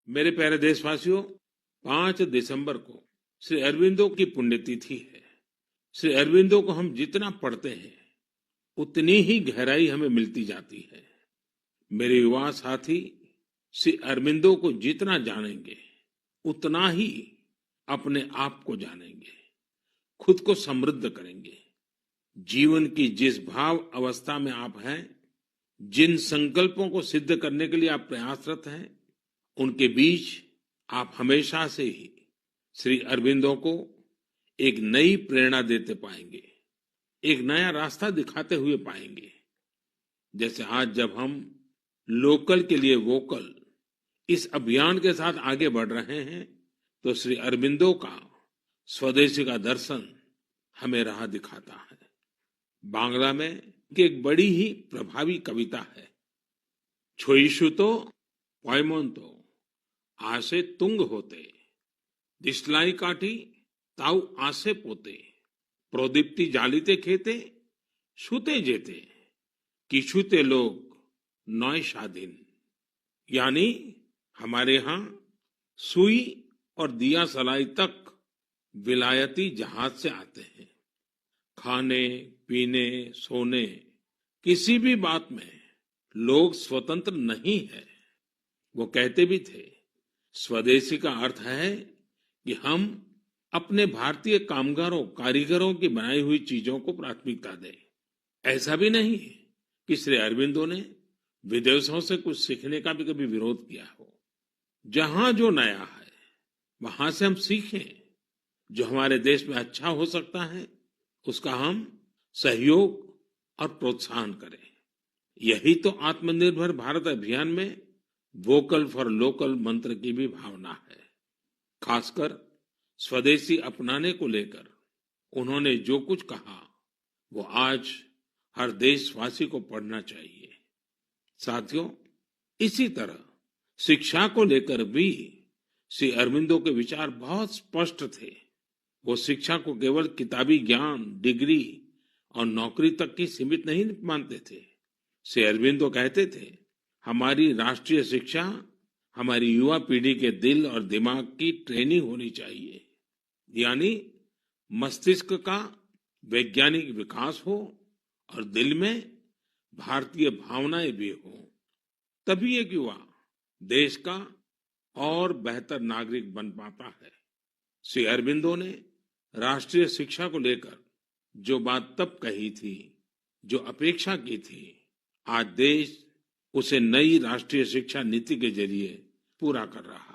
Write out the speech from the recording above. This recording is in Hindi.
मेरे प्यारे देशवासियों, 5 दिसंबर को श्री अरविंदो की पुण्यतिथि है। श्री अरविंदो को हम जितना पढ़ते हैं, उतनी ही गहराई हमें मिलती जाती है। मेरे युवा साथी श्री अरविंदो को जितना जानेंगे, उतना ही अपने आप को जानेंगे, खुद को समृद्ध करेंगे। जीवन की जिस भाव अवस्था में आप हैं, जिन संकल्पों को सिद्ध करने के लिए आप प्रयासरत हैं, उनके बीच आप हमेशा से ही श्री अरविंदो को एक नई प्रेरणा देते पाएंगे, एक नया रास्ता दिखाते हुए पाएंगे। जैसे आज जब हम लोकल के लिए वोकल इस अभियान के साथ आगे बढ़ रहे हैं, तो श्री अरविंदो का स्वदेशी का दर्शन हमें राह दिखाता है। बांग्ला में एक बड़ी ही प्रभावी कविता है, छोईशुतो पॉयमोन्तो आसे तुंग होते, दिस्लाई काटी ताऊ आसे पोते, प्रोदीप्ति जालिते खेते छूते जेते, किछुते लोग नौय शादीन। यानी हमारे यहाँ सुई और दिया सलाई तक विलायती जहाज से आते हैं। खाने पीने सोने किसी भी बात में लोग स्वतंत्र नहीं है। वो कहते भी थे, स्वदेशी का अर्थ है कि हम अपने भारतीय कामगारों कारीगरों की बनाई हुई चीजों को प्राथमिकता दें। ऐसा भी नहीं है कि श्री अरविंदो ने विदेशों से कुछ सीखने का भी कभी विरोध किया हो। जहां जो नया है, वहां से हम सीखें। जो हमारे देश में अच्छा हो सकता है, उसका हम सहयोग और प्रोत्साहन करें। यही तो आत्मनिर्भर भारत अभियान में वोकल फॉर लोकल मंत्र की भी भावना है। खासकर स्वदेशी अपनाने को लेकर उन्होंने जो कुछ कहा, वो आज हर देशवासी को पढ़ना चाहिए। साथियों, इसी तरह शिक्षा को लेकर भी श्री अरविंदो के विचार बहुत स्पष्ट थे। वो शिक्षा को केवल किताबी ज्ञान, डिग्री और नौकरी तक की सीमित नहीं मानते थे। श्री अरविंदो कहते थे, हमारी राष्ट्रीय शिक्षा हमारी युवा पीढ़ी के दिल और दिमाग की ट्रेनिंग होनी चाहिए। यानी मस्तिष्क का वैज्ञानिक विकास हो और दिल में भारतीय भावनाएं भी हो। तभी एक युवा देश का और बेहतर नागरिक बन पाता है। श्री अरविंदो ने राष्ट्रीय शिक्षा को लेकर जो बात तब कही थी, जो अपेक्षा की थी, आज देश उसे नई राष्ट्रीय शिक्षा नीति के जरिए पूरा कर रहा है।